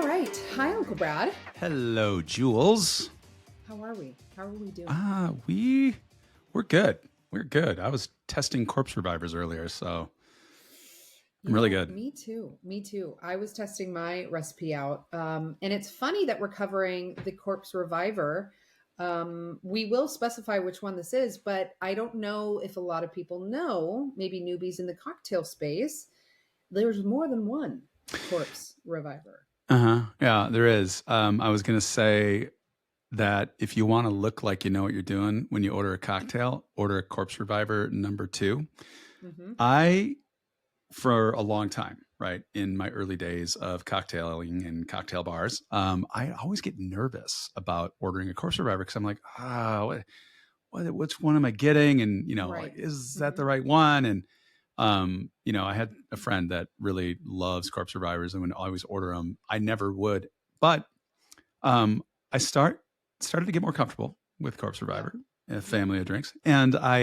All right. Hi, Uncle Brad. Hello, Jules. How are we? How are we doing? We're good. We're good. I was testing corpse revivers earlier, so I'm really good. Me too. Me too. I was testing my recipe out. And it's funny that we're covering the corpse reviver. We will specify which one this is, but I don't know if a lot of people know, maybe newbies in the cocktail space, there's more than one corpse reviver. Yeah, there is. I was gonna say that if you want to look like you know what you're doing when you order a cocktail, order a corpse reviver number 2. Mm-hmm. I, for a long time, right, in my early days of cocktailing in cocktail bars, I always get nervous about ordering a corpse reviver because I'm like, which one am I getting? And, Right. is that Mm-hmm. the right one? And, I had a friend that really loves corpse revivers and would always order them. I never would, but I started to get more comfortable with corpse Yeah. reviver, a family of drinks, and I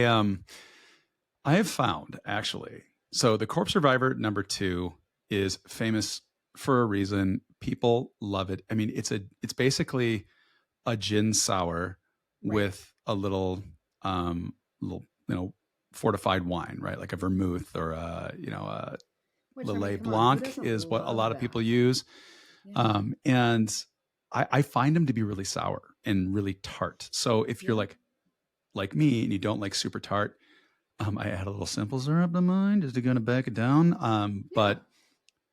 have found actually. So the corpse reviver number 2 is famous for a reason. People love it. I mean, it's basically a gin sour Right. with a little fortified wine, right? Like a vermouth or a Which, I mean, Lillet come on, who Blanc doesn't is what a love lot of that? people use. Yeah. And I find them to be really sour and really tart. So if you're Yeah. like me and you don't like super tart, I add a little simple syrup to mine just to kind of back it down. Yeah. But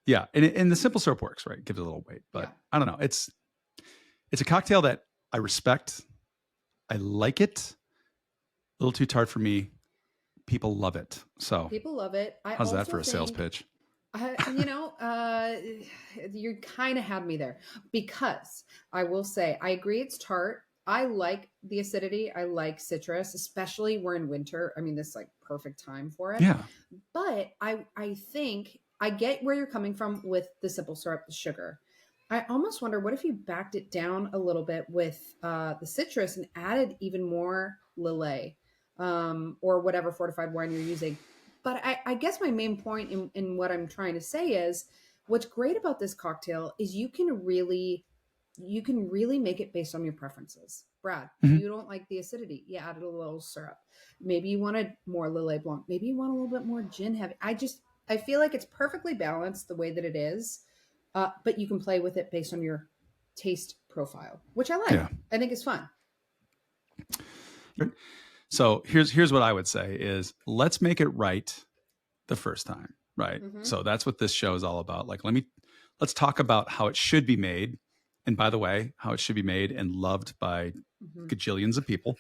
yeah, and the simple syrup works, right? It gives it a little weight, Yeah. but I don't know. It's a cocktail that I respect. I like it. A little too tart for me. People love it. So People love it. I how's that also for a sales think, pitch? uh, you know, uh, you kind of had me there because I will say I agree it's tart. I like the acidity. I like citrus, especially we're in winter. I mean, this is like perfect time for it. Yeah. But I think I get where you're coming from with the simple syrup, the sugar. I almost wonder what if you backed it down a little bit with the citrus and added even more Lillet or whatever fortified wine you're using. But I guess my main point in what I'm trying to say is what's great about this cocktail is you can really make it based on your preferences. Brad, Mhm. you don't like the acidity. You added a little syrup. Maybe you wanted more Lillet Blanc. Maybe you want a little bit more gin heavy. I feel like it's perfectly balanced the way that it is, but you can play with it based on your taste profile, which I like. Yeah. I think it's fun. So here's what I would say is let's make it right the first time, right? Mm-hmm. So that's what this show is all about. Like let's talk about how it should be made. And by the way, how it should be made and loved by Mm-hmm. gajillions of people.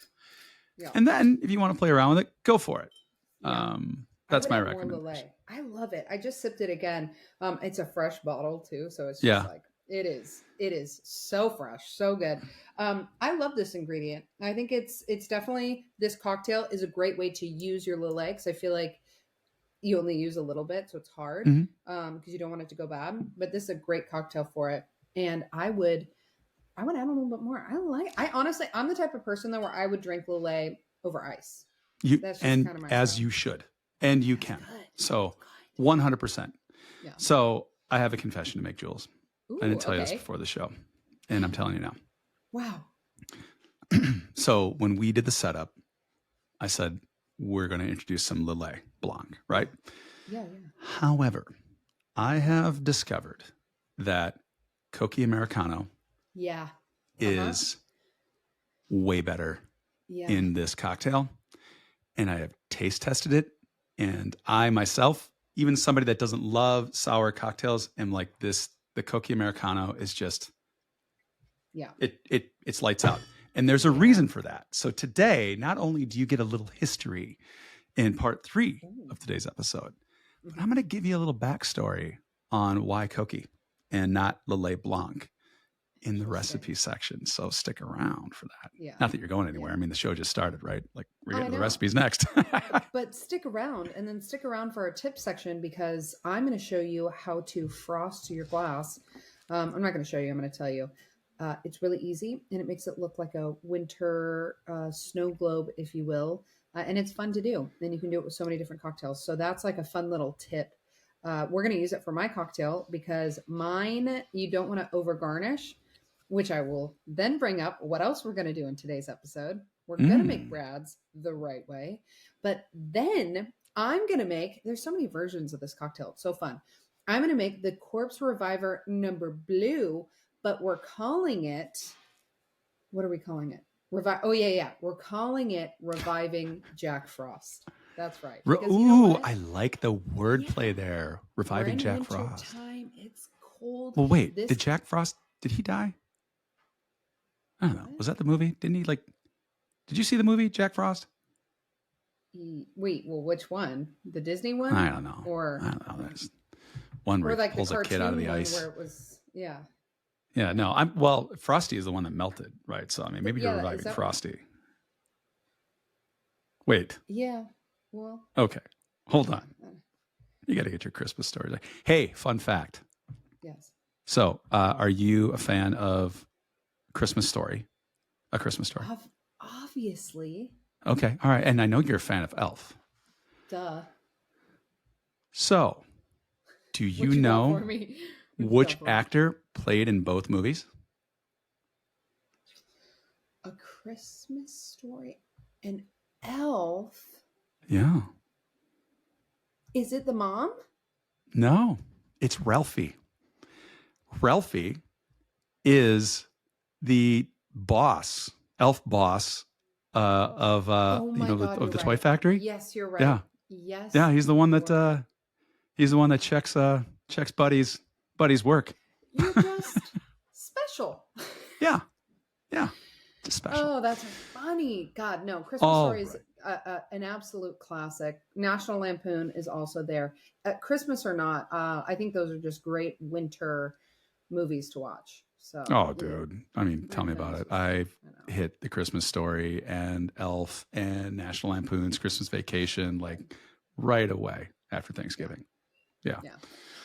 Yeah. And then if you want to play around with it, go for it. Yeah. I That's would my add more recommendation. Lillet. I love it. I just sipped it again. It's a fresh bottle too, so it's just Yeah. like it is. It is so fresh, so good. I love this ingredient. I think it's definitely this cocktail is a great way to use your Lillet because I feel like you only use a little bit, so it's hard Mhm. because you don't want it to go bad. But this is a great cocktail for it, and I would add a little bit more. I honestly, I'm the type of person though where I would drink Lillet over ice. You That's just and kind of my as style. you should, and you It's can. good. It's So good. 100%. Yeah. So I have a confession to make, Jules. I Ooh, didn't tell you this okay. before the show, and I'm telling you now. Wow. So when we did the setup, I said we're going to introduce some Lillet Blanc, right? Yeah, yeah. However, I have discovered that Coqui Americano Yeah. Uh-huh. is way better Yeah. in this cocktail, and I have taste tested it. And I myself, even somebody that doesn't love sour cocktails, am like this. The Coqui Americano is just Yeah. it's lights out. And there's a Yeah. reason for that. So today, not only do you get a little history in part 3 Ooh. of today's episode, but I'm Mm-hmm. going to give you a little backstory on why Coqui and not Lillet Blanc in the Interesting. recipe section. So stick around for that. Yeah. Not that you're going Yeah. anywhere. I mean, the show just started, right? Like we're I getting the know. recipes next. But stick around and then stick around for our tip section because I'm going to show you how to frost your glass. I'm not going to show you, I'm going to tell you. It's really easy and it makes it look like a winter snow globe, if you will. And it's fun to do. And you can do it with so many different cocktails. So that's like a fun little tip we're going to use it for my cocktail because mine, you don't want to over garnish, which I will then bring up what else we're going to do in today's episode. We're going to make Brad's the right way. But then I'm going to make, there's so many versions of this cocktail. It's so fun. I'm going to make the Corpse Reviver number blue, but we're calling it, what are we calling it? Oh, yeah. We're calling it Reviving Jack Frost. That's right. Because you know what? I like the wordplay there. Reviving Jack Frost. Time. It's cold. Well, wait, did Jack Frost, did he die? I don't know. Was that the movie? Didn't he did you see the movie Jack Frost? Wait, well, which one? The Disney one? I don't know. Or I don't know. There's one where he pulls a kid out of the ice. Where it was, yeah. Yeah, no. Well, Frosty is the one that melted, right? So I mean, maybe you're reviving Frosty. Wait. Yeah. Well. Okay. Hold on. You got to get your Christmas story. Hey, fun fact. Yes. So, are you a fan of Christmas Story? A Christmas Story? Obviously. Okay. All right. And I know you're a fan of Elf. Duh. So, do you know which actor played in both movies? A Christmas Story, an Elf. Yeah. Is it the mom? No, it's Ralphie. Ralphie is the boss, elf boss of of the toy factory. Yes, you're right. Yeah. Yes. Yeah, he's the one that checks Buddy's work. You're just special. Yeah. Just special. Oh, that's funny. God, no. Christmas Story is an absolute classic. National Lampoon is also there. At Christmas or not, I think those are just great winter movies to watch. So, dude. I mean, tell me about it. I hit The Christmas Story and Elf and National Lampoon's Christmas Vacation right away after Thanksgiving. Yeah.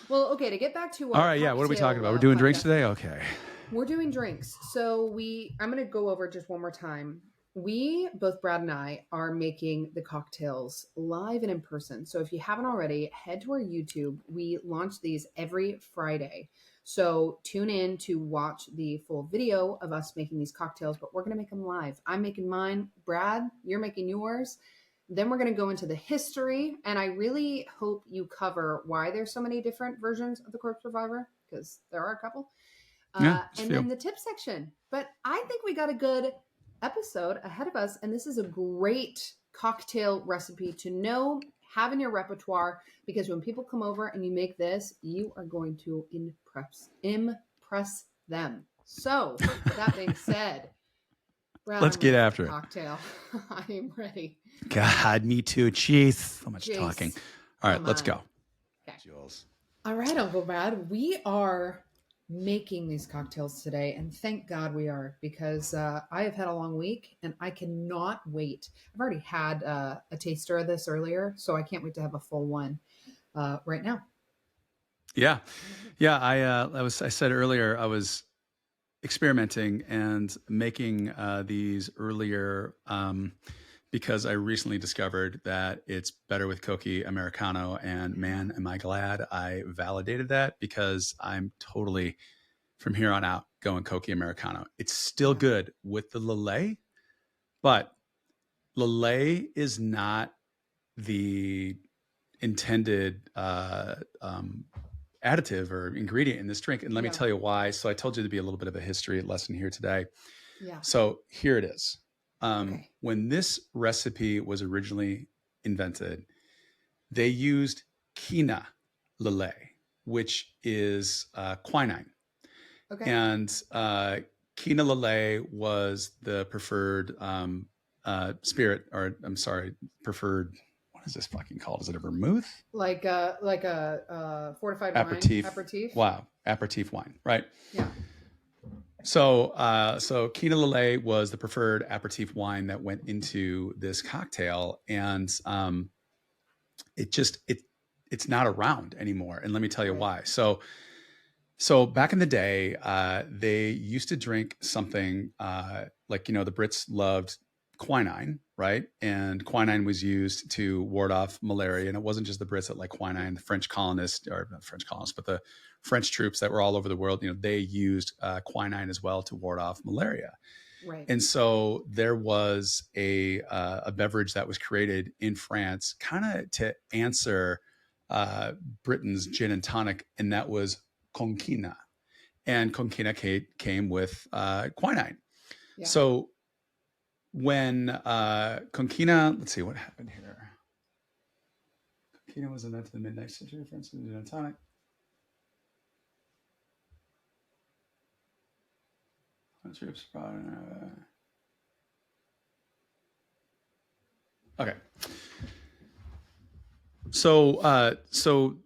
Well, okay, to get back to all right, yeah. What are we talking about? We're doing drinks today? Okay. We're doing drinks. So I'm going to go over just one more time. We, both Brad and I, are making the cocktails live and in person. So if you haven't already, head to our YouTube. We launch these every Friday. So tune in to watch the full video of us making these cocktails, but we're going to make them live. I'm making mine. Brad, you're making yours. Then we're going to go into the history. And I really hope you cover why there's so many different versions of the Corpse Reviver, because there are a couple. And then the tip section. But I think we got a good episode ahead of us. And this is a great cocktail recipe to know, have in your repertoire, because when people come over and you make this, you are going to impress them. So with that being said, Brad, let's get after it. Cocktail. I am ready. God, me too. Jeez, so much talking. All right, let's go. Okay. Jules. All right, Uncle Brad. We are making these cocktails today, and thank God we are, because I have had a long week and I cannot wait. I've already had a taster of this earlier, so I can't wait to have a full one right now. Yeah. I said earlier I was experimenting and making these earlier because I recently discovered that it's better with Coca Americano, and man, am I glad I validated that, because I'm totally, from here on out, going Coca Americano. It's still good with the Lillet, but Lillet is not the intended additive or ingredient in this drink. And let me tell you why. So I told you to be a little bit of a history lesson here today. Yeah. So here it is. When this recipe was originally invented, they used quina Lillet, which is quinine. Okay. And quina Lillet was the preferred spirit, or I'm sorry, preferred, what is this fucking called? Is it a vermouth? Like a fortified aperitif. Wine. Aperitif. Wow. Aperitif wine, right? Yeah. So Quina Lillet was the preferred aperitif wine that went into this cocktail, and it's not around anymore. And let me tell you why. So back in the day, they used to drink something the Brits loved quinine, right? And quinine was used to ward off malaria. And it wasn't just the Brits that liked quinine. The French colonists, or not French colonists, but the French troops that were all over the world, they used quinine as well to ward off malaria. Right. And so there was a beverage that was created in France, kind of to answer Britain's gin and tonic, and that was conquina. And conquina came with quinine. Yeah. So when conquina, let's see what happened here. Conquina was invented in the mid-19th century, France gin and tonic. Troops brought okay. So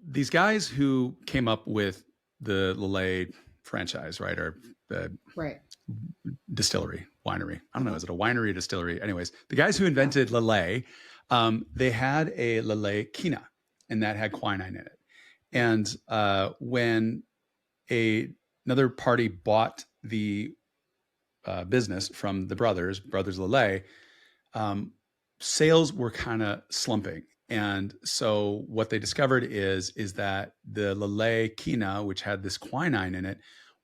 these guys who came up with the Lillet franchise, right, or the Right. distillery, winery. I don't know, is it a winery or distillery? Anyways, the guys who invented Lillet, they had a Lillet Quina, and that had quinine in it. And when another party bought the business from the brothers Lillet, sales were kind of slumping. And so what they discovered is that the Lillet Quina, which had this quinine in it,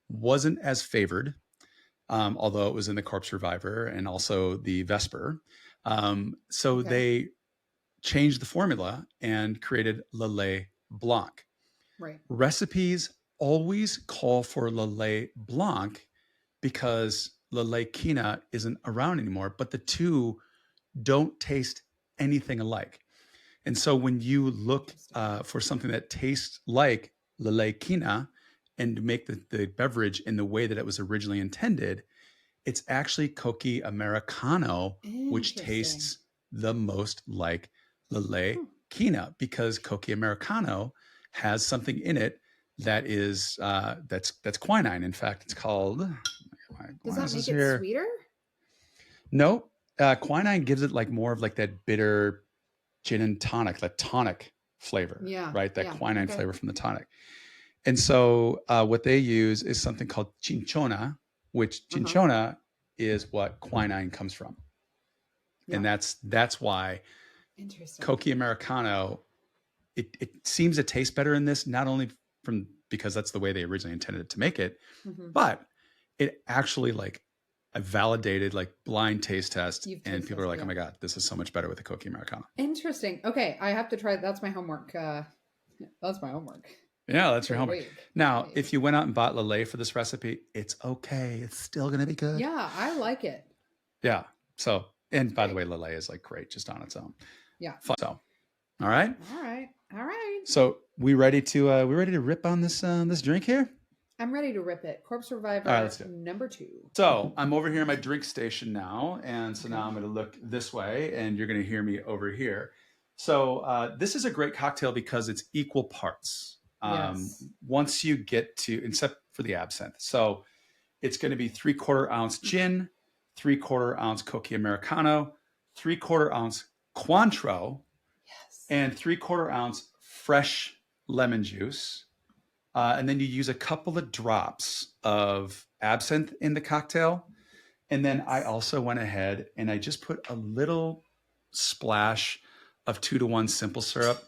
wasn't as favored, although it was in the Corpse Reviver and also the Vesper. So they changed the formula and created Lillet Blanc. Right. Recipes always call for Lillet Blanc because Lillet Quina isn't around anymore, but the two don't taste anything alike. And so when you look for something that tastes like Lillet Quina and make the beverage in the way that it was originally intended, it's actually Coqui Americano, which tastes the most like Lillet Quina, because Coqui Americano has something in it that is that's quinine. In fact, it's called. Does that make it sweeter? No, quinine gives it like more of like that bitter gin and tonic, that tonic flavor, right? That quinine flavor from the tonic. And so what they use is something called cinchona, which cinchona is what quinine comes from. And that's why Coqui Americano, it seems to taste better in this, not only because that's the way they originally intended it to make it, but it actually like a validated like blind taste test, and people are like, oh my God, this is so much better with the Coqui Americano. Interesting. Okay, I have to try. That's my homework. That's my homework. Yeah, that's your homework. Now, if you went out and bought Lillet for this recipe, it's okay. It's still going to be good. Yeah, I like it. Yeah. So, and by the way, Lillet is like great just on its own. Yeah. So, all right. All right. So, we ready to rip on this drink here? I'm ready to rip it. Corpse Reviver number 2. So I'm over here in my drink station now. And so now I'm going to look this way and you're going to hear me over here. So this is a great cocktail because it's equal parts. Once you get to, except for the absinthe. So it's going to be 3/4 ounce gin, 3/4 ounce Coqui Americano, 3/4 ounce Cointreau, and 3/4 ounce fresh lemon juice. And then you use a couple of drops of absinthe in the cocktail. And then I also went ahead and I just put a little splash of 2-to-1 simple syrup.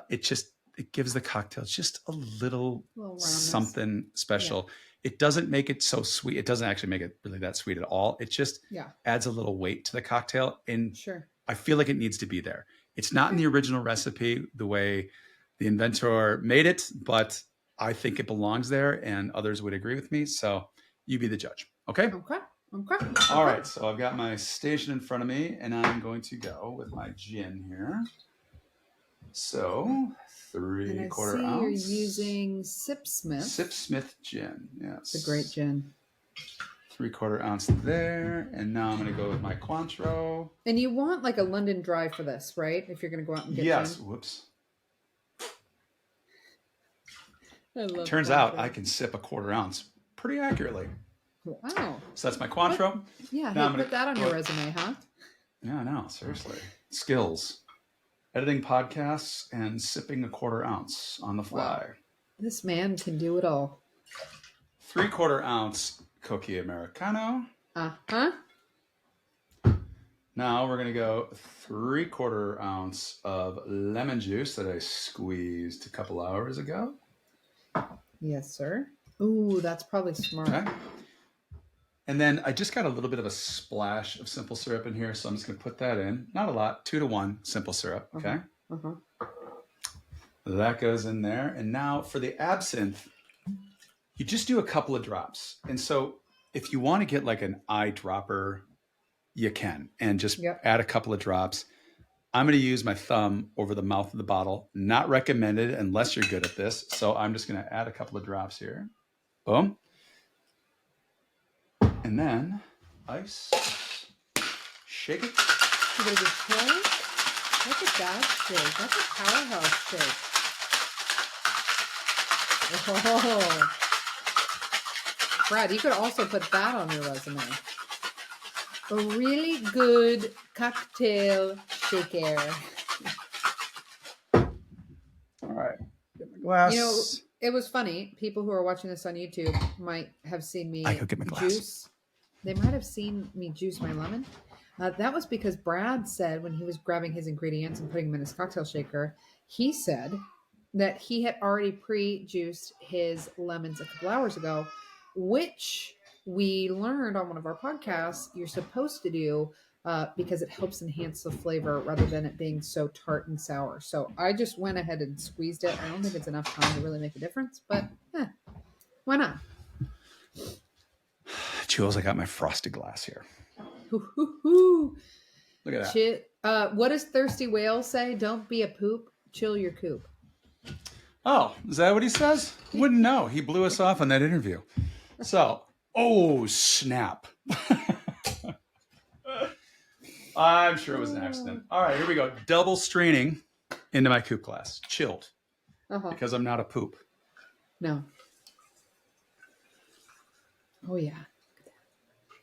It gives the cocktail just a little something special. It doesn't make it so sweet. It doesn't actually make it really that sweet at all. It just adds a little weight to the cocktail. And I feel like it needs to be there. It's not in the original recipe the way the inventor made it, but I think it belongs there, and others would agree with me. So you be the judge. Okay? Okay. All right. So I've got my station in front of me, and I'm going to go with my gin here. So 3/4 ounce. You're using Sipsmith. Sipsmith gin. Yes. It's a great gin. 3/4 ounce there. And now I'm going to go with my Cointreau. And you want like a London Dry for this, right? If you're going to go out and get gin. Whoops. Turns out I can sip a 1/4 ounce pretty accurately. Wow. So that's my Cointreau. Yeah, put that on your resume, huh? Yeah, I know. Seriously. Skills. Editing podcasts and sipping a 1/4 ounce on the fly. Wow. This man can do it all. 3/4 ounce Coqui Americano. Now we're going to go 3/4 ounce of lemon juice that I squeezed a couple hours ago. Yes, sir. Ooh, that's probably smart. Okay. And then I just got a little bit of a splash of simple syrup in here, so I'm just going to put that in. Not a lot, 2-to-1 simple syrup. Okay. That goes in there. And now for the absinthe, you just do a couple of drops. And so if you want to get like an eyedropper, you can, and just add a couple of drops. I'm going to use my thumb over the mouth of the bottle. Not recommended unless you're good at this. So I'm just going to add a couple of drops here. Boom. And then ice. Shake it. Give it a shake. Look at that shake. That's a powerhouse shake. Oh. Brad, you could also put that on your resume. A really good cocktail shaker. All right. Get my glass. You know, it was funny. People who are watching this on YouTube might have seen me juice. They might have seen me juice my lemon. That was because Brad said when he was grabbing his ingredients and putting them in his cocktail shaker, he said that he had already pre-juiced his lemons a couple hours ago, which we learned on one of our podcasts you're supposed to do because it helps enhance the flavor rather than it being so tart and sour. So I just went ahead and squeezed it. I don't think it's enough time to really make a difference, but why not? Jules, I got my frosted glass here. Look at that. What does Thirsty Whale say? Don't be a poop, chill your coop. Oh, is that what he says? Wouldn't know. He blew us off on that interview. So, oh, snap. I'm sure it was an accident. All right, here we go. Double straining into my coupe glass. Chilled. Because I'm not a poop. No. Oh, yeah.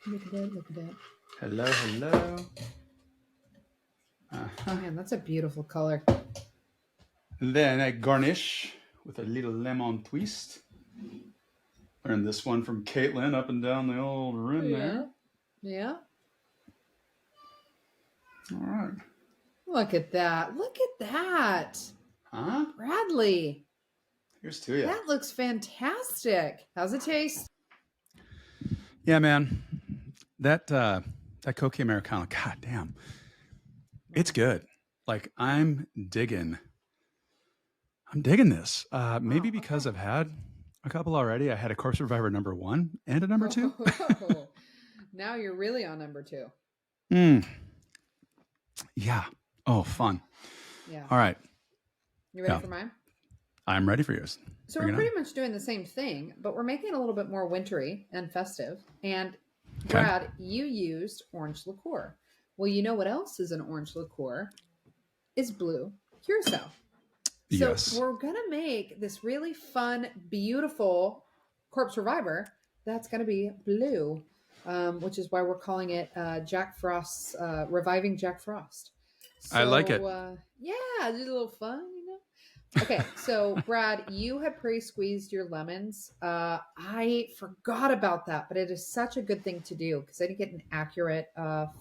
Look at that. Look at that. Hello, hello. Man, that's a beautiful color. Then I garnish with a little lemon twist. Learned this one from Caitlin up and down the old rim there. Yeah. All right. Look at that. Look at that. Huh? Bradley. Here's to you. That looks fantastic. How's it taste? Yeah, man. That Coke Americano, god damn. It's good. Like I'm digging this. Maybe because I've had a couple already. I had a Corpse Reviver #1 and a #2. Now you're really on #2. Yeah. Oh, fun. Yeah. All right. You ready for mine? I'm ready for yours. So we're pretty much doing the same thing, but we're making it a little bit more wintry and festive. And Brad, you used orange liqueur. Well, you know what else is an orange liqueur? Is blue curacao. So we're going to make this really fun, beautiful Corpse Reviver that's going to be blue, which is why we're calling it Jack Frost's Reviving Jack Frost. So, I like it. Yeah, just a little fun, you know? Okay, so Brad, you had pre-squeezed your lemons. I forgot about that, but it is such a good thing to do because I didn't get an accurate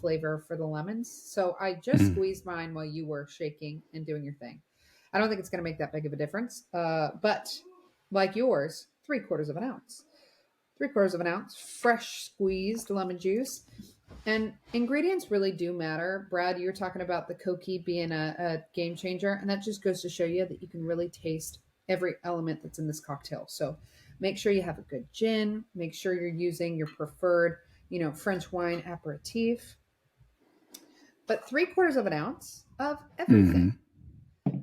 flavor for the lemons. So I just squeezed mine while you were shaking and doing your thing. I don't think it's going to make that big of a difference, but like yours, 3/4 ounce. 3/4 ounce, fresh squeezed lemon juice. And ingredients really do matter. Brad, you're talking about the Cokie being a game changer, and that just goes to show you that you can really taste every element that's in this cocktail. So make sure you have a good gin. Make sure you're using your preferred, French wine aperitif. But 3/4 ounce of everything.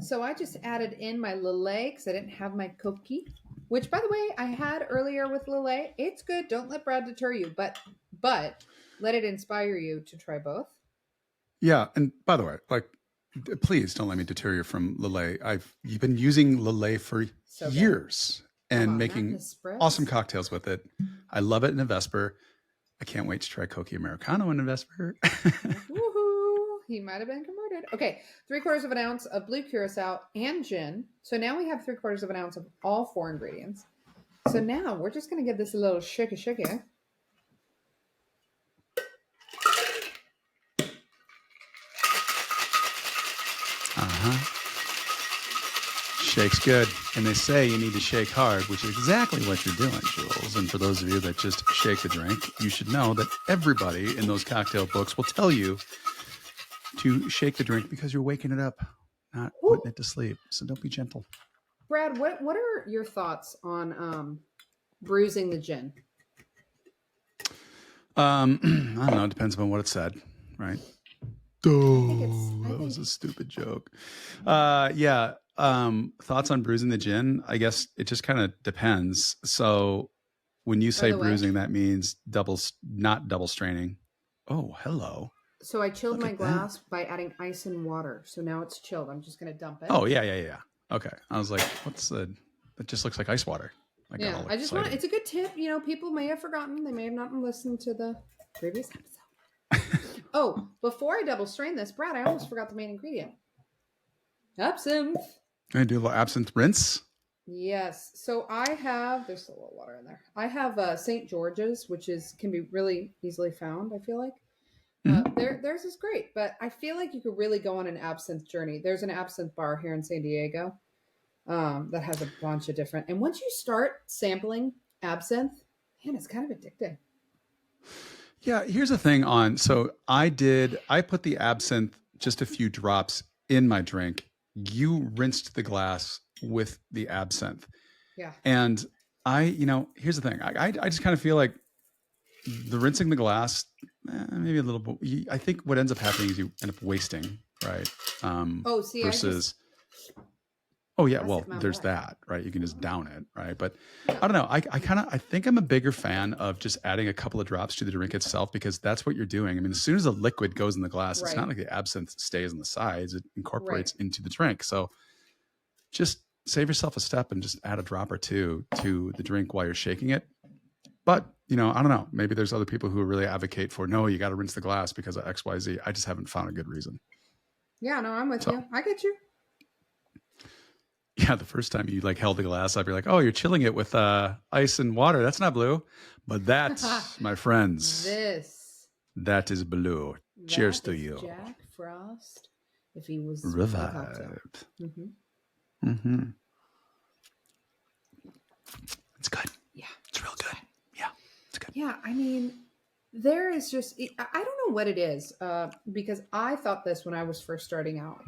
So I just added in my Lillet because I didn't have my Cokie, which, by the way, I had earlier with Lillet. It's good. Don't let Brad deter you, but let it inspire you to try both. Yeah, and by the way, please don't let me deter you from Lillet. You've been using Lillet for years and making awesome cocktails with it. I love it in a Vesper. I can't wait to try Cokie Americano in a Vesper. Woohoo! He might have been converted. Okay, 3/4 ounce of blue curacao and gin. So now we have 3/4 ounce of all 4 ingredients. So now we're just going to give this a little shaky. Shake's good. And they say you need to shake hard, which is exactly what you're doing, Jules. And for those of you that just shake the drink, you should know that everybody in those cocktail books will tell you to shake the drink because you're waking it up, not putting it to sleep. So don't be gentle. Brad, what are your thoughts on bruising the gin? I don't know. It depends on what it said, right? That was a stupid joke. Yeah. Thoughts on bruising the gin? I guess it just kind of depends. So when you say bruising, that means not double straining. Oh, hello. So I chilled my glass by adding ice and water. So now it's chilled. I'm just going to dump it. Oh, yeah. Okay. I was like, it just looks like ice water. I just want, it's a good tip. You know, people may have forgotten. They may have not listened to the previous episode. Oh, before I double strain this, Brad, I almost forgot the main ingredient. Absinthe. I do a little absinthe rinse. Yes. So I have, there's a little water in there. I have St. George's, which can be really easily found, I feel like. Theirs is great, but I feel like you could really go on an absinthe journey. There's an absinthe bar here in San Diego that has a bunch of different. And once you start sampling absinthe, man, it's kind of addicting. Yeah, here's the thing so I put the absinthe, just a few drops in my drink. You rinsed the glass with the absinthe. Yeah. And here's the thing. I just kind of feel like the rinsing the glass, maybe a little bit. I think what ends up happening is you end up wasting, right? Versus. Oh yeah, well, there's that, right? You can just down it, right? But I don't know. I think I'm a bigger fan of just adding a couple of drops to the drink itself, because that's what you're doing. I mean, as soon as the liquid goes in the glass, it's not like the absinthe stays on the sides; it incorporates into the drink. So just save yourself a step and just add a drop or two to the drink while you're shaking it. But I don't know. Maybe there's other people who really advocate for no, you got to rinse the glass because of X, Y, Z. I just haven't found a good reason. Yeah, no, I'm with you. I get you. Yeah, the first time you held the glass up, you're like, oh, you're chilling it with ice and water. That's not blue. But that's, my friends, that is blue. Cheers to you. Jack Frost, if he was revived. Mm-hmm. It's good. Yeah. It's real good. Yeah, it's good. Yeah, I mean, there is just, I don't know what it is, because I thought this when I was first starting out.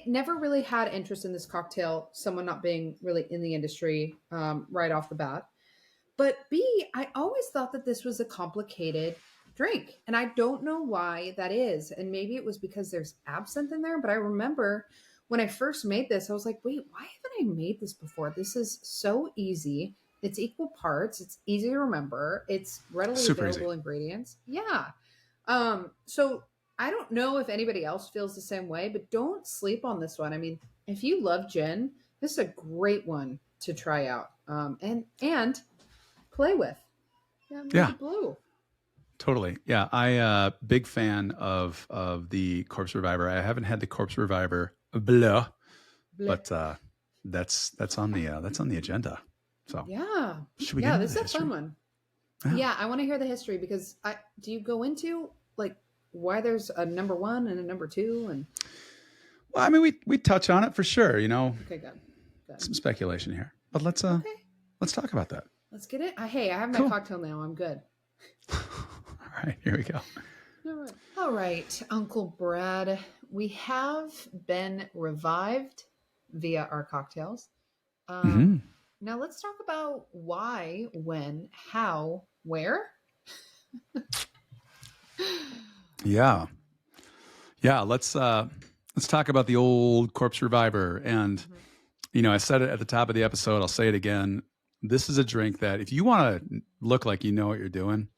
Never really had interest in this cocktail, someone not being really in the industry right off the bat. But B, I always thought that this was a complicated drink. And I don't know why that is. And maybe it was because there's absinthe in there. But I remember when I first made this, I was like, wait, why haven't I made this before? This is so easy. It's equal parts. It's easy to remember. It's readily available ingredients. Yeah. So I don't know if anybody else feels the same way, but don't sleep on this one. I mean, if you love gin, this is a great one to try out and play with. Yeah, blue. Totally. Yeah, I big fan of the Corpse Reviver. I haven't had the Corpse Reviver bleu, but that's on the agenda. So should we? Yeah, this is a fun one. Yeah, I want to hear the history because do you go into why there's a number one and a number two? And well, I mean, we touch on it for sure. Okay, good. Some speculation here, but let's talk about that. Let's get it. Hey, I have my cocktail now. I'm good. All right, here we go. All right, Uncle Brad, we have been revived via our cocktails. Now let's talk about why, when, how, where. Yeah. Let's talk about the old Corpse Reviver. And I said it at the top of the episode. I'll say it again. This is a drink that if you want to look like you know what you're doing,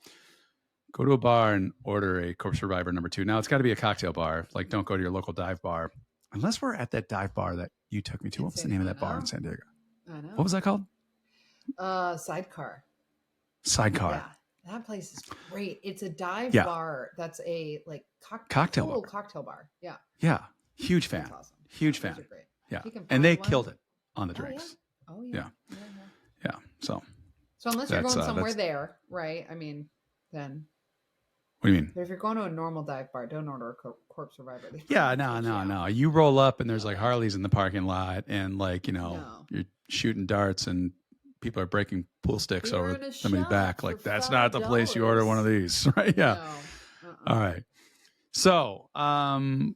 go to a bar and order a Corpse Reviver number 2. Now it's got to be a cocktail bar. Don't go to your local dive bar, unless we're at that dive bar that you took me to. What was the name of that bar in San Diego? I know. What was that called? Sidecar. Yeah. That place is great. It's a dive bar. That's a cocktail bar. Yeah. Yeah. Huge fan. That's awesome. Huge fan. Yeah. And they killed it on the drinks. Oh yeah. Yeah. So unless you're going somewhere there, right? I mean, then What do you mean? But if you're going to a normal dive bar, don't order a corpse survivor. They Yeah, probably no, kick you no, out. no. You roll up and there's like No, Harleys in the parking lot, and no. you're shooting darts and people are breaking pool sticks Beer over and a somebody's shot back. for Like, that's not the place you order one of $5. these, right? Yeah. No. All right. So, I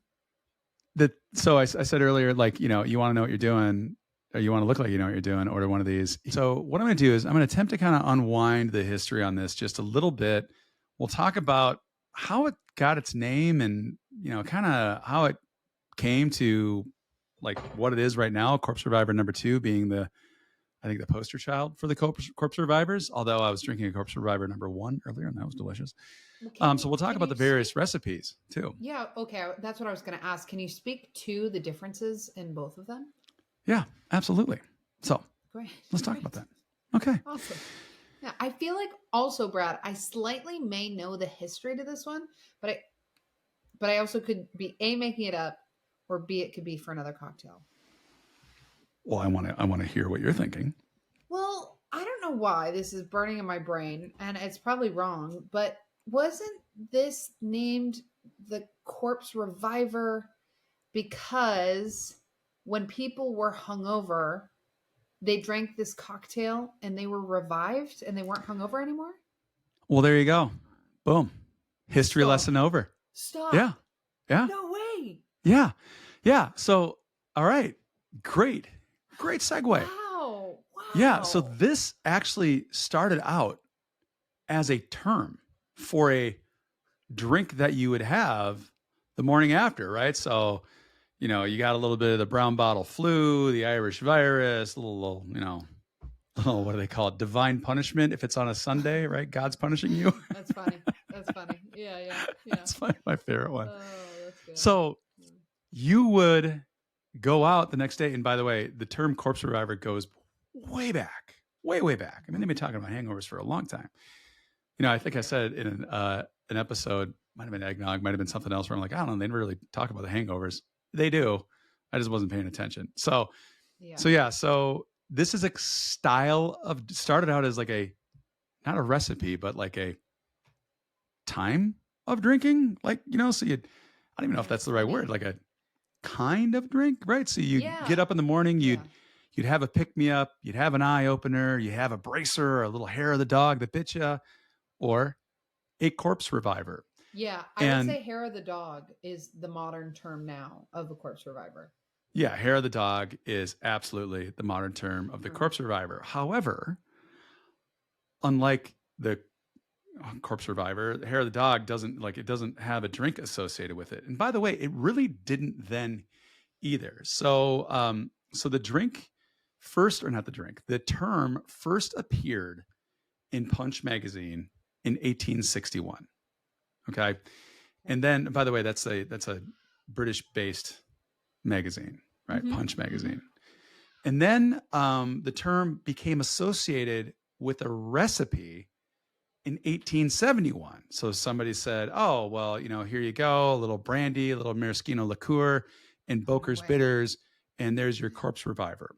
said earlier, like, you want to know what you're doing, or you want to look like you know what you're doing, order one of these. So what I'm going to do is I'm going to attempt to kind of unwind the history on this just a little bit. We'll talk about how it got its name and, kind of how it came to like what it is right now. Corpse Survivor number 2 being I think the poster child for the corpse survivors, although I was drinking a Corpse Survivor number 1 earlier and that was delicious. Well, So we'll talk can about you the various speak? recipes too. Yeah, okay. That's what I was going to ask. Can you speak to the differences in both of them? Yeah, absolutely. So Great. let's talk about Great. that. Okay. Awesome. Yeah, I feel like also, Brad, I slightly may know the history to this one, but I also could be A, making it up, or B, it could be for another cocktail. Well, I want to hear what you're thinking. Well, I don't know why this is burning in my brain, and it's probably wrong, but wasn't this named the Corpse Reviver because when people were hungover, they drank this cocktail and they were revived and they weren't hungover anymore? Well, there you go. Boom. History Stop. lesson over. Yeah. Stop. Yeah. No way. Yeah. Yeah. So, all right. Great. Great segue. Wow. Yeah. So Wow. this actually started out as a term for a drink that you would have the morning after, right? So, you got a little bit of the brown bottle flu, the Irish virus, a little, little, what do they call it? Divine punishment if it's on a Sunday, right? God's punishing you. That's funny. That's funny. Yeah, yeah, yeah. That's my favorite one. Oh, that's good. So you would go out the next day. And by the way, the term corpse survivor goes way back, way, way back. I mean, they've been talking about hangovers for a long time. I think I said in an episode, might have been eggnog, might have been something else where I'm like, I don't know, they never really talk about the hangovers. They do. I just wasn't paying attention. So this is a style of, started out as like not a recipe, but like a time of drinking. Like, so I don't even know if that's the right word, like a kind of drink, right? So you get up in the morning, you'd have a pick-me-up, you'd have an eye opener, you have a bracer, or a little hair of the dog that bit you, or a corpse reviver. Yeah, I would say hair of the dog is the modern term now of a corpse reviver. Yeah, hair of the dog is absolutely the modern term of the corpse reviver. However, unlike the corpse reviver, the hair of the dog doesn't have a drink associated with it. And by the way, it really didn't then either. So the drink first, or not the drink, the term first appeared in Punch magazine in 1861. Okay. And then, by the way, that's a British based magazine, right? Punch magazine. And then the term became associated with a recipe in 1871. So somebody said, oh, well, here you go, a little brandy, a little maraschino liqueur, and Boker's bitters, and there's your corpse reviver.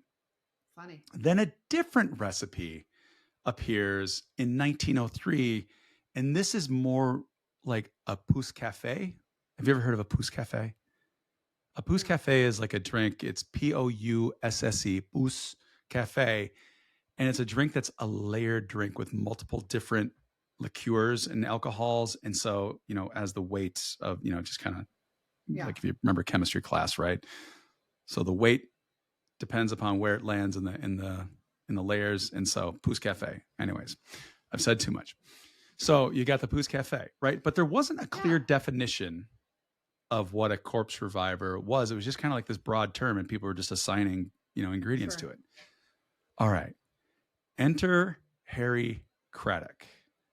Funny. Then a different recipe appears in 1903, and this is more like a pousse cafe. Have you ever heard of a pousse cafe? A pousse cafe is like a drink. It's Pousse, pousse cafe. And it's a drink that's a layered drink with multiple different liqueurs and alcohols. And so, as the weights of, just kind of like if you remember chemistry class, right? So the weight depends upon where it lands in the layers. And so pousse cafe. Anyways, I've said too much. So you got the pousse cafe, right? But there wasn't a clear definition of what a corpse reviver was. It was just kind of like this broad term, and people were just assigning, ingredients to it. All right. Enter Harry Craddock.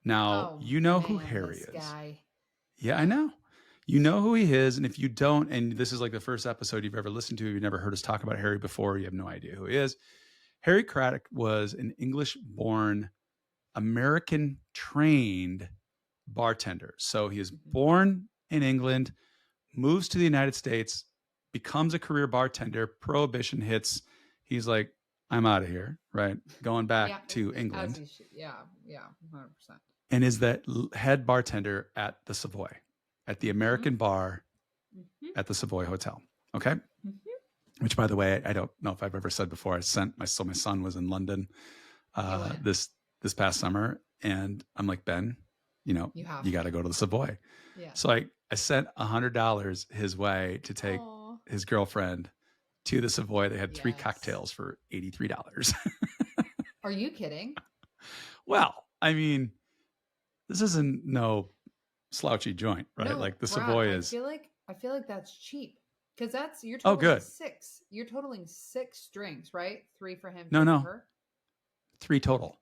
Now, who Harry is. Guy. Yeah, I know. You know who he is. And if you don't, and this is like the first episode you've ever listened to, you've never heard us talk about Harry before, you have no idea who he is. Harry Craddock was an English-born, American-trained bartender. So he is born in England, moves to the United States, becomes a career bartender. Prohibition hits. He's like, I'm out of here, right? Going back to England. Yeah, 100%. and is the head bartender at the Savoy, at the American bar Mm-hmm. at the Savoy Hotel. Okay. Mm-hmm. Which, by the way, I don't know if I've ever said before. My son was in London this past summer, and I'm like, Ben, you got to go to the Savoy. Yeah. So I sent $100 his way to take his girlfriend to the Savoy. They had 3 cocktails for $83. Are you kidding? Well, I mean, this isn't no slouchy joint, right? No, like the Brad, Savoy is. I feel like that's cheap because you're Oh, totaling good. 6. You're totaling 6 drinks, right? 3 for him, No, 2 no. for her. 3 total.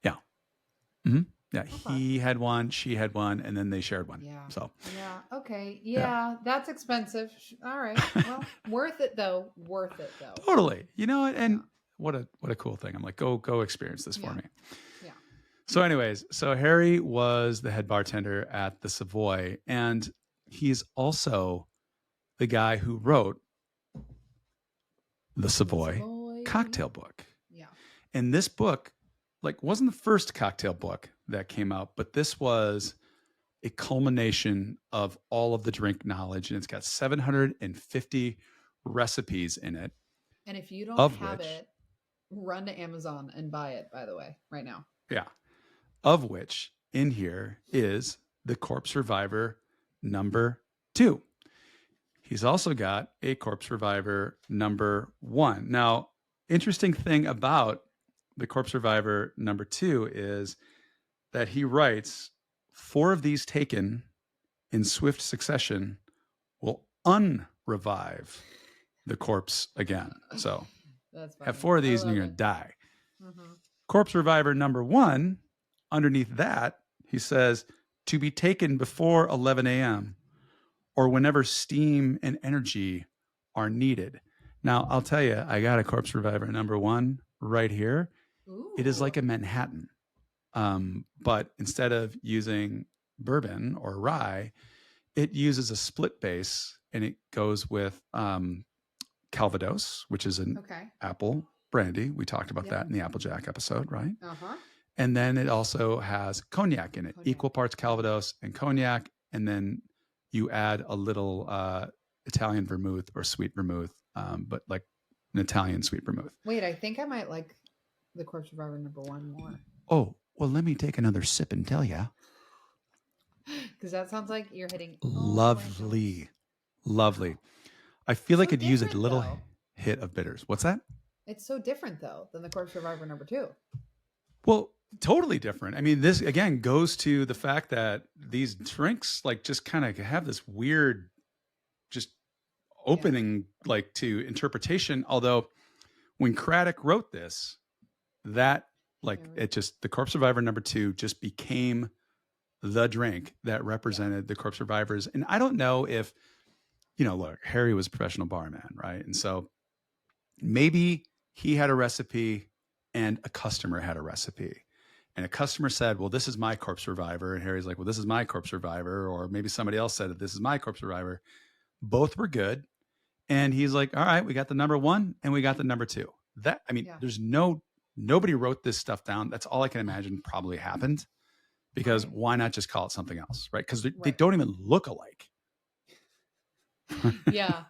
Yeah. Mm-hmm. Yeah. Okay. He had one, she had one, and then they shared one. Yeah. So. Yeah. Okay. Yeah, that's expensive. All right. Well, worth it though. Totally. You know, and what a cool thing. I'm like, go experience this for me. Yeah. So, anyways, Harry was the head bartender at the Savoy, and he's also the guy who wrote the Savoy cocktail book. Yeah. And this book, wasn't the first cocktail book that came out, but this was a culmination of all of the drink knowledge, and it's got 750 recipes in it. And if you don't have it, run to Amazon and buy it, by the way, right now. Yeah. Of which in here is the Corpse Survivor number 2. He's also got a Corpse Survivor number 1. Now, interesting thing about the Corpse Survivor number 2 is that he writes 4 of these taken in swift succession will unrevive the corpse again. So have 4 of these and you're going to die. Mm-hmm. Corpse Survivor number 1, underneath that, he says, to be taken before 11 a.m. or whenever steam and energy are needed. Now, I'll tell you, I got a Corpse Survivor number 1 right here. Ooh. It is like a Manhattan. But instead of using bourbon or rye, it uses a split base, and it goes with Calvados, which is an apple brandy. We talked about that in the Applejack episode, right? Uh-huh. And then it also has cognac in it, equal parts Calvados and cognac. And then you add a little Italian vermouth or sweet vermouth, but like an Italian sweet vermouth. Wait, I think I might like the Corpse Survivor number 1 more. Oh, well, let me take another sip and tell you. Because that sounds like you're hitting lovely. I feel like I'd use a little hit of bitters. What's that? It's so different though than the Corpse Survivor number 2. Well, totally different. I mean, this again goes to the fact that these drinks just kind of have this weird just opening to interpretation. Although when Craddock wrote this, that the Corpse Survivor number 2 just became the drink that represented the Corpse Survivors. And I don't know if, look, Harry was a professional barman, right? And so maybe he had a recipe and a customer had a recipe. And a customer said, well, this is my Corpse Survivor. And Harry's like, well, this is my Corpse Survivor. Or maybe somebody else said, this is my Corpse Survivor. Both were good. And he's like, all right, we got the number 1 and we got the number 2. There's nobody wrote this stuff down. That's all I can imagine probably happened. Because why not just call it something else, right? Because they don't even look alike. Yeah.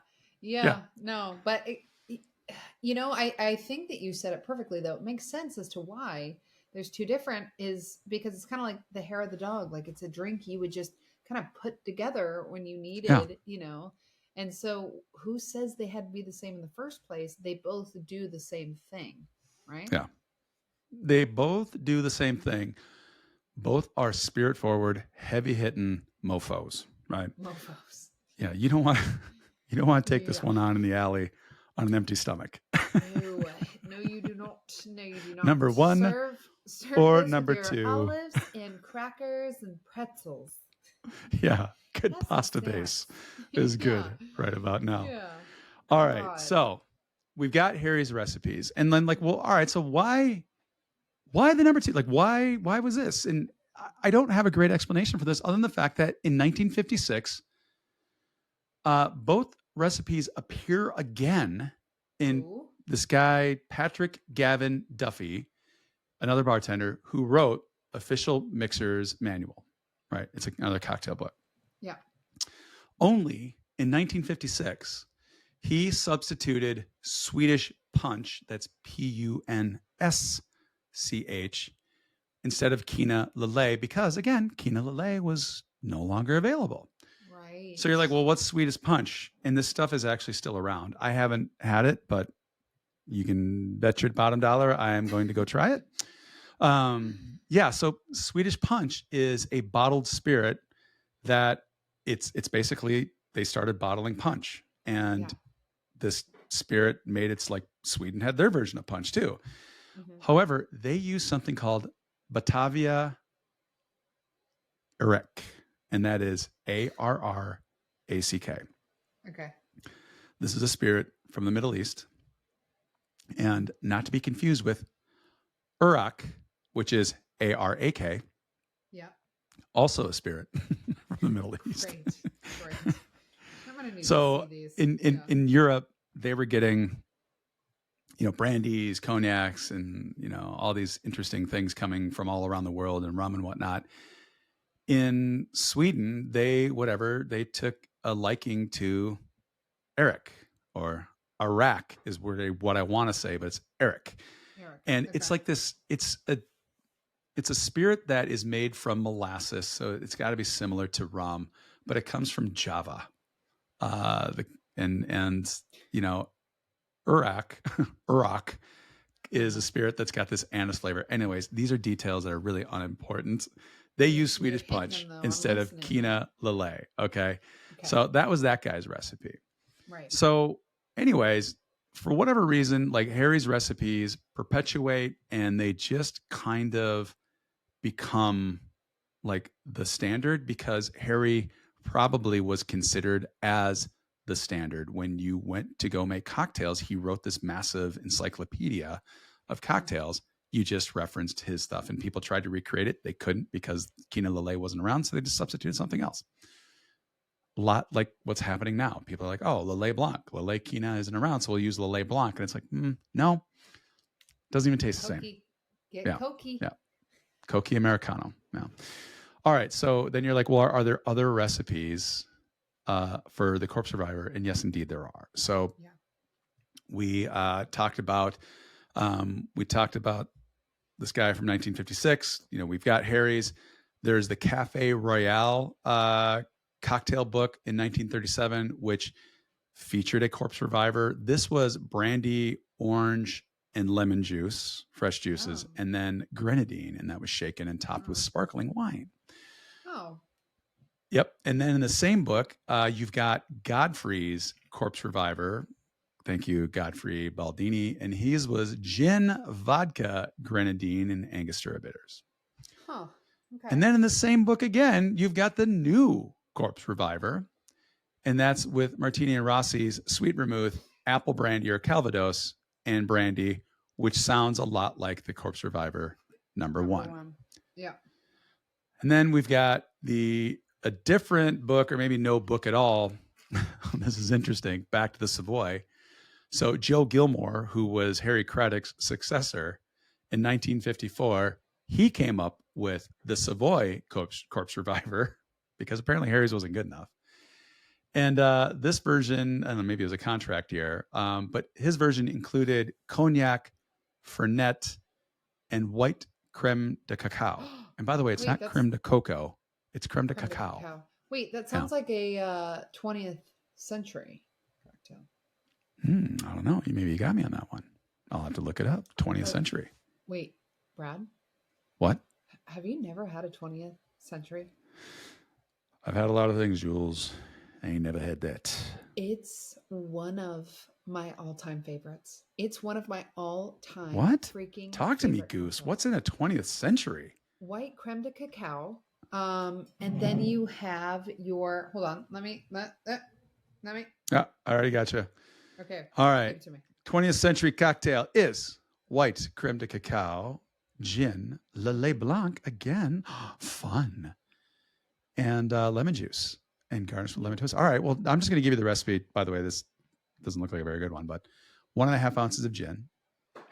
No, but I think that you said it perfectly, though. It makes sense as to why there's 2 different is because it's kind of like the hair of the dog. Like it's a drink you would just kind of put together when you needed, And so who says they had to be the same in the first place? They both do the same thing, right? Yeah. They both do the same thing. Both are spirit forward, heavy hitting mofos, right? Mofos. Yeah, you don't want to take this one on in the alley on an empty stomach. No, you do not. No, you do not. Number 1 serve or this number with your 2. olives and crackers and pretzels. Yeah, good That's pasta base is good right about now. Yeah. All right, so we've got Harry's recipes, and then all right, so why the number 2? Why was this? And I don't have a great explanation for this other than the fact that in 1956, both recipes appear again in this guy, Patrick Gavin Duffy, another bartender who wrote Official Mixer's Manual, right? It's another cocktail book. Yeah. Only in 1956, he substituted Swedish punch, that's Punsch, instead of Kina Lillet, because again, Kina Lillet was no longer available. Right. So you're like, well, what's Swedish punch? And this stuff is actually still around. I haven't had it, but you can bet your bottom dollar I am going to go try it. Yeah, so Swedish punch is a bottled spirit that it's basically they started bottling punch, and this spirit made its like Sweden had their version of punch too. However, they use something called Batavia Arrack, and that is Arrack. Okay. This is a spirit from the Middle East, and not to be confused with Iraq, which is Arak. Yeah. Also a spirit from the Middle East. Great. I'm gonna need So to see these. in Europe, they were getting, brandies, cognacs, and all these interesting things coming from all around the world, and rum and whatnot. In Sweden, they took a liking to Eric, or Iraq is what I want to say, but it's Eric. And it's like this. It's a spirit that is made from molasses, so it's got to be similar to rum, but it comes from Java. Iraq is a spirit that's got this anise flavor. Anyways, these are details that are really unimportant. They use Swedish punch instead of Kina Lillet. Okay. So that was that guy's recipe. Right. So anyways, for whatever reason, like Harry's recipes perpetuate, and they just kind of become like the standard, because Harry probably was considered as the standard. When you went to go make cocktails, he wrote this massive encyclopedia of cocktails. You just referenced his stuff, and people tried to recreate it. They couldn't, because Kina Lillet wasn't around, so they just substituted something else. A lot like what's happening now. People are like, oh, Lillet Blanc. Lillet Kina isn't around, so we'll use Lillet Blanc. And it's like, no, doesn't even taste the same. Get Cokie. Yeah. Cokie Americano. Yeah. All right. So then you're like, well, are there other recipes for the Corpse Survivor? And yes, indeed, there are. So we talked about this guy from 1956. We've got Harry's. There's the Cafe Royale cocktail book in 1937, which featured a Corpse Survivor. This was brandy, orange, and lemon juice, fresh juices, and then grenadine, and that was shaken and topped with sparkling wine. Oh. Yep. And then in the same book, you've got Godfrey's Corpse Survivor. Thank you, Godfrey Baldini. And his was gin, vodka, grenadine, and Angostura bitters. Huh. Okay. And then in the same book again, you've got the new Corpse Reviver, and that's with Martini and Rossi's sweet vermouth, apple brandy or Calvados, and brandy, which sounds a lot like the Corpse Reviver number one. Yeah. And then we've got a different book, or maybe no book at all. This is interesting. Back to the Savoy. So Joe Gilmore, who was Harry Craddock's successor in 1954, he came up with the Savoy Corpse Reviver, because apparently Harry's wasn't good enough. And this version, I don't know, maybe it was a contract year, but his version included cognac, Fernet, and white creme de cacao. And by the way, it's not creme de cocoa, it's creme de cacao. Wait, that sounds like a 20th century cocktail. I don't know. Maybe you got me on that one. I'll have to look it up. 20th century. Wait, Brad? What? Have you never had a 20th century? I've had a lot of things, Jules. I ain't never had that. It's one of my all-time favorites. It's one of my all-time freaking Talk to me, Goose. cocktails. What's in a 20th century? White creme de cacao. And then you have your, hold on, let me. Yeah, I already got you. Okay. All right. 20th century cocktail is white creme de cacao, gin, Lillet Blanc, again, fun, and lemon juice, and garnished with lemon twist. All right. Well, I'm just going to give you the recipe. By the way, this doesn't look like a very good one, but 1.5 ounces of gin,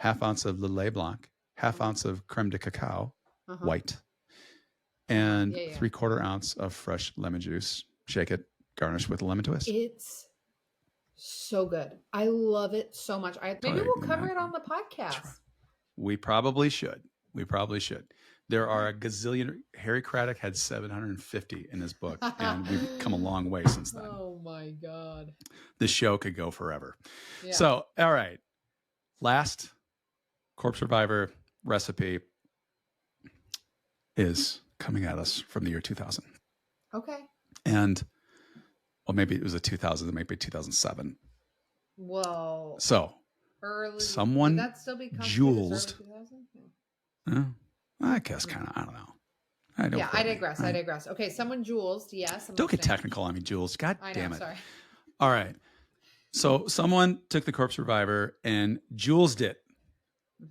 1/2 ounce of Lillet Blanc, 1/2 ounce of creme de cacao, white, and Yeah. 3/4 ounce of fresh lemon juice. Shake it, garnish with a lemon twist. It's so good. I love it so much. Maybe Totally, we'll cover it on the podcast. we probably should. We probably should. There are a gazillion. Harry Craddock had 750 in his book, and we've come a long way since then. Oh my God. This show could go forever. Yeah. So, all right. Last Corpse Survivor recipe is coming at us from the year 2000. Okay. And, well, maybe it was a 2000, it might be 2007. Well, so early. Someone would that still be Jules. early 2000? I guess kind of, I don't know. Yeah, I digress. I digress. Okay, someone Jules, yes. Don't get technical on me, Jules. God damn it. Sorry. All right. So someone took the Corpse Survivor and Jules did.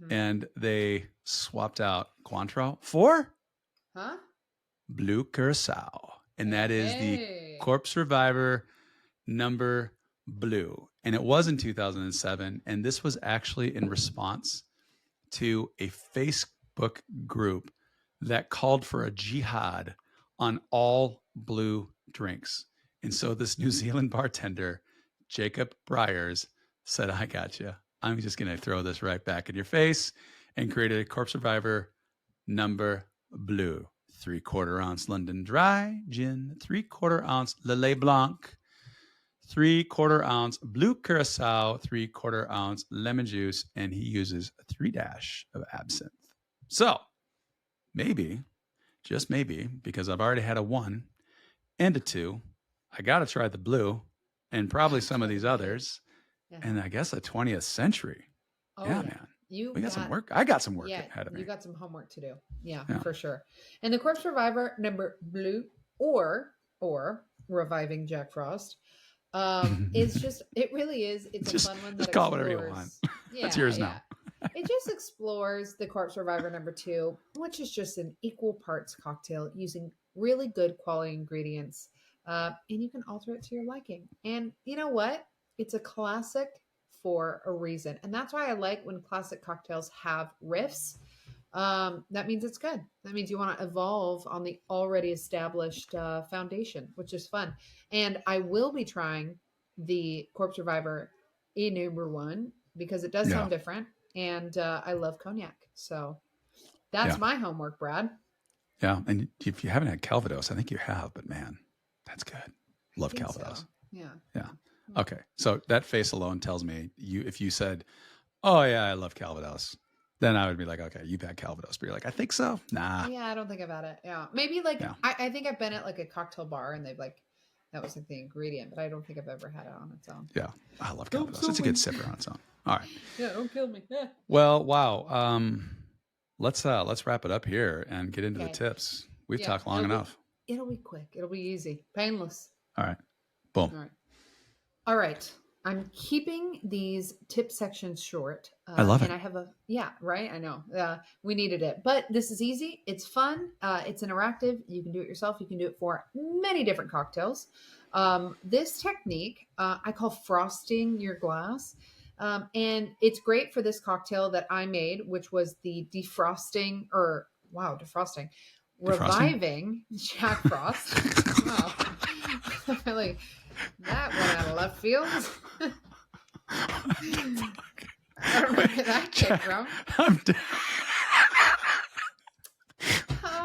And they swapped out Cointreau for Blue Curacao. And that is the Corpse Survivor number blue. And it was in 2007. And this was actually in response to a Facebook group that called for a jihad on all blue drinks. And so this New Zealand bartender, Jacob Briers, said, I got you. I'm just going to throw this right back in your face, and created a Corpse Survivor number blue. 3/4 ounce London Dry gin, 3/4 ounce Lillet Blanc, 3/4 ounce Blue Curacao, 3/4 ounce lemon juice, and he uses 3 dash of absinthe. So maybe, just maybe, because I've already had a 1 and a 2, I got to try the blue and probably some of these others. And I guess a 20th century. Oh, yeah, man. We got some work. I got some work ahead of me. You got some homework to do. Yeah, for sure. And the Corpse Survivor number blue or Reviving Jack Frost is just, it really is. It's just a fun one. Just call it whatever you want. That's yours now. It just explores the Corpse Survivor number 2, which is just an equal parts cocktail using really good quality ingredients. And you can alter it to your liking. And you know what? It's a classic for a reason. And that's why I like when classic cocktails have riffs. That means it's good. That means you want to evolve on the already established foundation, which is fun. And I will be trying the Corpse Survivor number 1 because it does sound different. And I love cognac. So that's my homework, Brad. Yeah. And if you haven't had Calvados, I think you have, but man, that's good. Love Calvados. So. Yeah. Yeah. Okay. So that face alone tells me if you said, oh yeah, I love Calvados, then I would be like, okay, you've had Calvados, but you're like, I think so. Nah. Yeah. I don't think I've had it. Yeah. Maybe I think I've been at like a cocktail bar and they've that was like the ingredient, but I don't think I've ever had it on its own. Yeah. I love Calvados. It's a good sipper on its own. All right. Yeah. Don't kill me. Yeah. Well, wow. Let's wrap it up here and get into the tips. We've talked long enough. It'll be quick. It'll be easy. Painless. All right. Boom. All right. I'm keeping these tip sections short. I love it. And I have right? I know. We needed it. But this is easy. It's fun. It's interactive. You can do it yourself. You can do it for many different cocktails. This technique, I call frosting your glass. And it's great for this cocktail that I made, which was the defrosting. Reviving Jack Frost. Wow. Really, that went out of left field. I don't know where that came from. I'm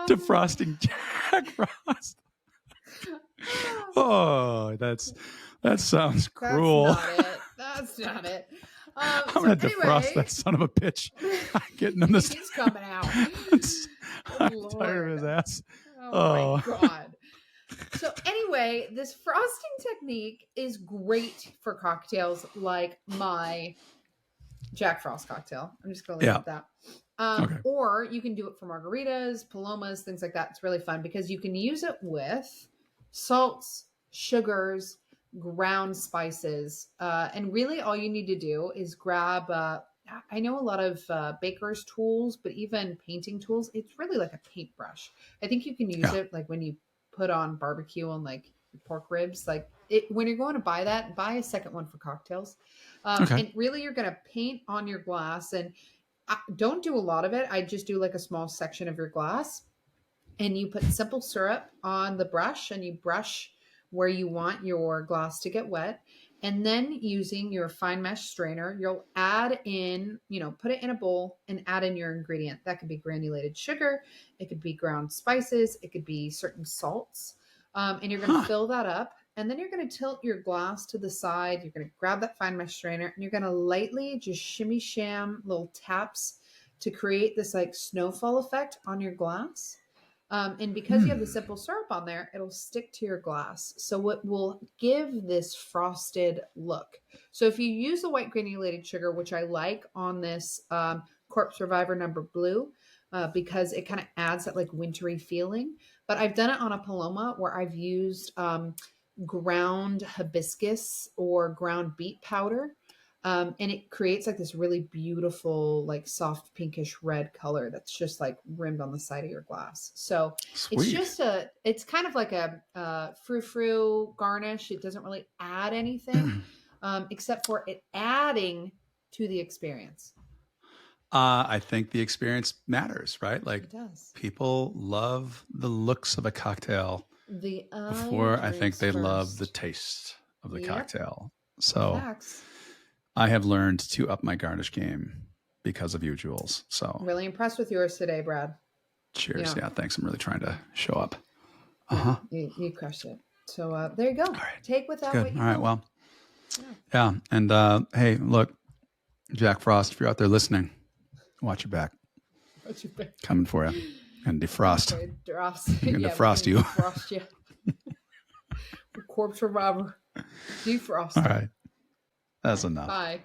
defrosting Jack Frost. Oh, that sounds cruel. That's not it. I'm gonna defrost that son of a bitch. I'm getting him this. He's coming out. I'm tired of his ass. Oh my God. So anyway, this frosting technique is great for cocktails like my Jack Frost cocktail. I'm just going to leave it at that. Or you can do it for margaritas, palomas, things like that. It's really fun because you can use it with salts, sugars, ground spices. And really all you need to do is grab, I know a lot of baker's tools, but even painting tools, it's really like a paintbrush. I think you can use it like when you put on barbecue on like pork ribs, when you're going to buy that, buy a second one for cocktails. And really you're going to paint on your glass, and don't do a lot of it. I just do like a small section of your glass, and you put simple syrup on the brush and you brush where you want your glass to get wet. And then using your fine mesh strainer, you'll add in, put it in a bowl and add in your ingredient. That could be granulated sugar, it could be ground spices, it could be certain salts. And you're going to Huh. fill that up. And then you're going to tilt your glass to the side. You're going to grab that fine mesh strainer and you're going to lightly just shimmy sham little taps to create this like snowfall effect on your glass. And because you have the simple syrup on there, it'll stick to your glass. So it will give this frosted look. So if you use the white granulated sugar, which I like on this Corpse Reviver number blue, because it kind of adds that like wintry feeling. But I've done it on a Paloma where I've used ground hibiscus or ground beet powder. And it creates like this really beautiful, like soft pinkish red color that's just like rimmed on the side of your glass. So Sweet. it's kind of like a frou-frou garnish. It doesn't really add anything except for it adding to the experience. I think the experience matters, right? Like It does. people love the looks of a cocktail The eye before I think drinks they love the first. taste of the Yep. cocktail. So Facts. I have learned to up my garnish game because of you, Jules. So Really impressed with yours today, Brad. cheers. Yeah. Yeah, thanks. I'm really trying to show up. Yeah, you crushed it. So there you go. All right. Take with that Good. what you All right. will. Well, Yeah. yeah. And hey, look, Jack Frost, if you're out there listening, watch your back. What's your pick? Coming for you. And defrost. Okay, Dross. I'm gonna Yeah, defrost we're you. gonna defrost you. Corpse Reviver. Defrost. All right. That's enough. Bye.